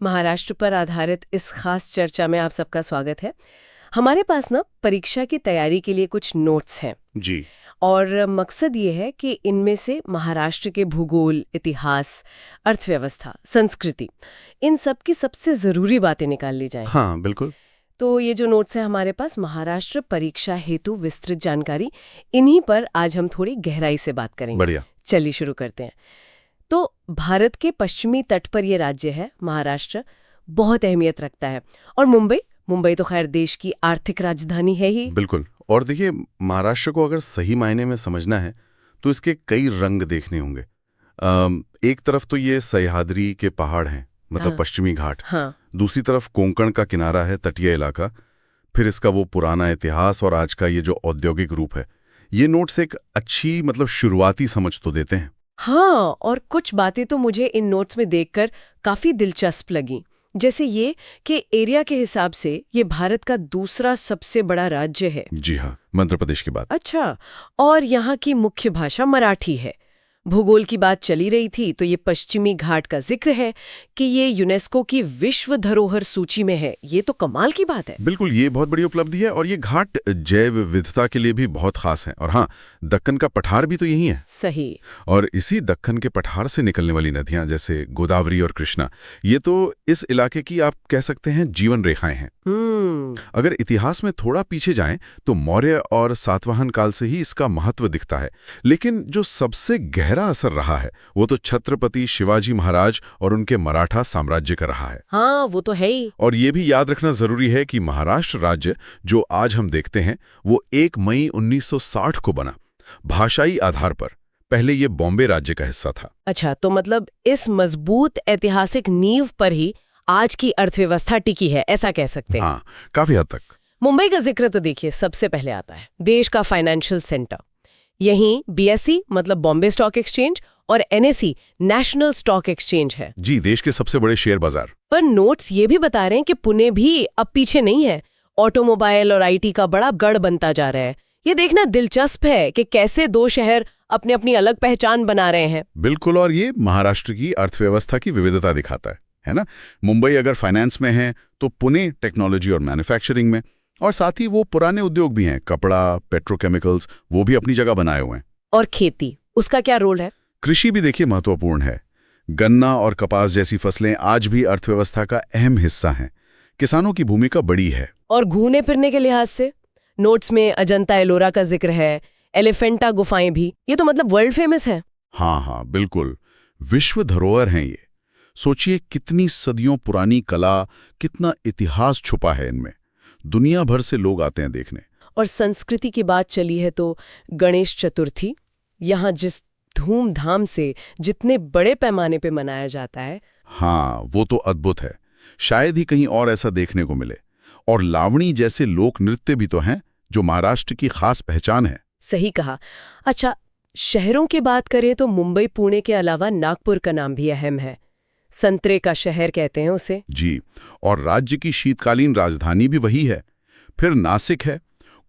महाराष्ट्र पर आधारित इस खास चर्चा में आप सबका स्वागत है। हमारे पास ना परीक्षा की तैयारी के लिए कुछ नोट्स हैं जी। और मकसद ये है कि इनमें से महाराष्ट्र के भूगोल, इतिहास, अर्थव्यवस्था, संस्कृति, इन सब की सबसे ज़रूरी बातें निकाल ली जाएं। हाँ, बिल्कुल। तो ये जो नोट्स हैं हमारे पास, महाराष्ट्र परीक्षा हेतु विस्तृत जानकारी, इन्हीं पर आज हम थोड़ी गहराई से बात करेंगे। बढ़िया। चलिए शुरू करते हैं। तो भारत के पश्चिमी तट पर ये राज्य है महाराष्ट्र, बहुत अहमियत रखता है। और मुंबई तो खैर देश की आर्थिक राजधानी है ही। बिल्कुल। और देखिए, महाराष्ट्र को अगर सही मायने में समझना है तो इसके कई रंग देखने होंगे। एक तरफ तो ये सह्याद्री के पहाड़ हैं, मतलब हाँ। पश्चिमी घाट। हाँ। दूसरी तरफ कोंकण का किनारा है, तटीय इलाका। फिर इसका वो पुराना इतिहास और आज का ये जो औद्योगिक रूप है। ये नोट्स एक अच्छी शुरुआती समझ तो देते हैं। हाँ, और कुछ बातें तो मुझे इन नोट्स में देखकर काफी दिलचस्प लगी, जैसे ये कि एरिया के हिसाब से ये भारत का दूसरा सबसे बड़ा राज्य है। जी हाँ, मध्य प्रदेश की बात। अच्छा, और यहाँ की मुख्य भाषा मराठी है। भूगोल की बात चली रही थी तो ये पश्चिमी घाट का जिक्र है कि ये यूनेस्को की विश्व धरोहर सूची में है। ये तो कमाल की बात है। बिल्कुल, ये बहुत बड़ी उपलब्धि है और ये घाट जैव विविधता के लिए भी बहुत खास है। और हाँ, दक्कन का पठार भी तो यही है। सही। और इसी दक्कन के पठार से निकलने वाली नदियां जैसे गोदावरी और कृष्णा, ये तो इस इलाके की आप कह सकते हैं जीवन रेखाएं हैं। अगर इतिहास में थोड़ा पीछे जाएं तो मौर्य और सातवाहन काल से ही इसका महत्व दिखता है। लेकिन जो सबसे गहरा असर रहा है वो तो छत्रपति शिवाजी महाराज और उनके मराठा साम्राज्य का रहा है। हाँ, वो तो है ही। और ये भी याद रखना जरूरी है कि महाराष्ट्र राज्य जो आज हम देखते हैं वो 1 मई 1960 को बना। भाषाई आधार पर पहले ये बॉम्बे राज्य का हिस्सा था। अच्छा, तो मतलब इस मजबूत ऐतिहासिक नींव पर ही आज की अर्थव्यवस्था टिकी है, ऐसा कह सकते हैं। हाँ, काफी हद तक। मुंबई का जिक्र तो देखिए सबसे पहले आता है, देश का फाइनेंशियल सेंटर। यहीं बीएसई मतलब बॉम्बे स्टॉक एक्सचेंज और एनएसई नेशनल स्टॉक एक्सचेंज है। जी, देश के सबसे बड़े शेयर बाजार। पर नोट्स ये भी बता रहे हैं कि पुणे भी अब पीछे नहीं है। ऑटोमोबाइल और आईटी का बड़ा गढ़ बनता जा रहा है। ये देखना दिलचस्प है कि कैसे दो शहर अपनी अपनी अलग पहचान बना रहे हैं। बिल्कुल, और ये महाराष्ट्र की अर्थव्यवस्था की विविधता दिखाता है ना। मुंबई अगर फाइनेंस में है तो पुणे टेक्नोलॉजी और मैन्युफैक्चरिंग में, और साथ ही वो पुराने उद्योग भी हैं, कपड़ा, पेट्रोकेमिकल्स, वो भी अपनी जगह बनाए हुए हैं। और खेती, उसका क्या रोल है? कृषि भी देखिए महत्वपूर्ण है। गन्ना और कपास जैसी फसलें आज भी अर्थव्यवस्था का अहम हिस्सा हैं। किसानों की भूमिका बड़ी है। और घूमने फिरने के लिहाज से नोट्स में अजंता एलोरा का जिक्र है, एलिफेंटा गुफाएं भी, ये तो मतलब वर्ल्ड फेमस है। हाँ, बिल्कुल, विश्व धरोहर हैं ये। सोचिए कितनी सदियों पुरानी कला, कितना इतिहास छुपा है इनमें। दुनिया भर से लोग आते हैं देखने। और संस्कृति की बात चली है तो गणेश चतुर्थी यहाँ जिस धूमधाम से, जितने बड़े पैमाने पे मनाया जाता है, हाँ, वो तो अद्भुत है। शायद ही कहीं और ऐसा देखने को मिले। और लावणी जैसे लोक नृत्य भी तो हैं जो महाराष्ट्र की खास पहचान है। सही कहा। अच्छा, शहरों की बात करें तो मुंबई पुणे के अलावा नागपुर का नाम भी अहम है। संतरे का शहर कहते हैं उसे। जी, और राज्य की शीतकालीन राजधानी भी वही है। फिर नासिक है,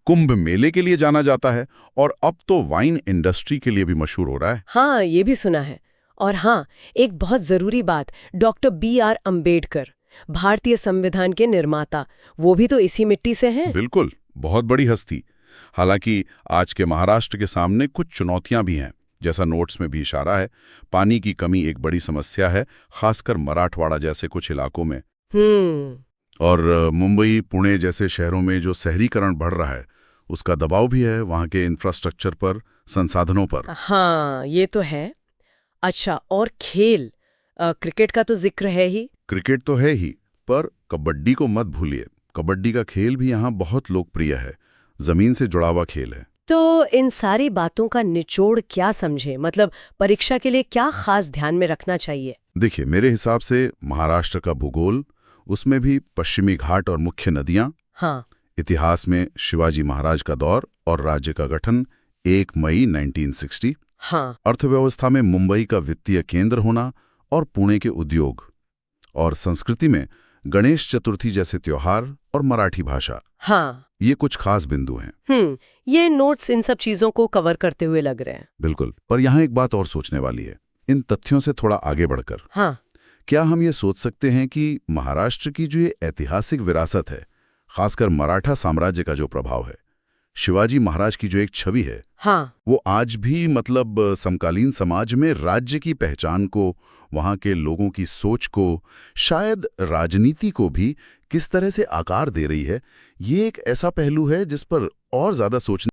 कुंभ मेले के लिए जाना जाता है, और अब तो वाइन इंडस्ट्री के लिए भी मशहूर हो रहा है। हाँ, ये भी सुना है। और हाँ, एक बहुत जरूरी बात, डॉक्टर BR अम्बेडकर, भारतीय संविधान के निर्माता, वो भी तो इसी मिट्टी से हैं। बिल्कुल, बहुत बड़ी हस्ती। हालांकि आज के महाराष्ट्र के सामने कुछ चुनौतियां भी हैं, जैसा नोट्स में भी इशारा है। पानी की कमी एक बड़ी समस्या है, खासकर मराठवाड़ा जैसे कुछ इलाकों में। और मुंबई पुणे जैसे शहरों में जो शहरीकरण बढ़ रहा है उसका दबाव भी है, वहाँ के इंफ्रास्ट्रक्चर पर, संसाधनों पर। हाँ, ये तो है। अच्छा, और खेल, क्रिकेट का तो जिक्र है ही। क्रिकेट तो है ही, पर कबड्डी को मत भूलिए। कबड्डी का खेल भी यहाँ बहुत लोकप्रिय है, जमीन से जुड़ा हुआ खेल है। तो इन सारी बातों का निचोड़ क्या समझे, मतलब परीक्षा के लिए क्या खास ध्यान में रखना चाहिए? देखिए, मेरे हिसाब से महाराष्ट्र का भूगोल, उसमें भी पश्चिमी घाट और मुख्य नदियां। हाँ। इतिहास में शिवाजी महाराज का दौर और राज्य का गठन 1 मई 1960। हाँ। अर्थव्यवस्था में मुंबई का वित्तीय केंद्र होना और पुणे के उद्योग। और संस्कृति में गणेश चतुर्थी जैसे त्योहार और मराठी भाषा। हाँ, ये कुछ खास बिंदु हैं। ये नोट्स इन सब चीजों को कवर करते हुए लग रहे हैं। बिल्कुल, पर यहाँ एक बात और सोचने वाली है इन तथ्यों से थोड़ा आगे बढ़कर। हाँ। क्या हम ये सोच सकते हैं कि महाराष्ट्र की जो ये ऐतिहासिक विरासत है, खासकर मराठा साम्राज्य का जो प्रभाव है, शिवाजी महाराज की जो एक छवि है, हाँ, वो आज भी मतलब समकालीन समाज में राज्य की पहचान को, वहाँ के लोगों की सोच को, शायद राजनीति को भी किस तरह से आकार दे रही है, ये एक ऐसा पहलू है जिस पर और ज़्यादा सोचने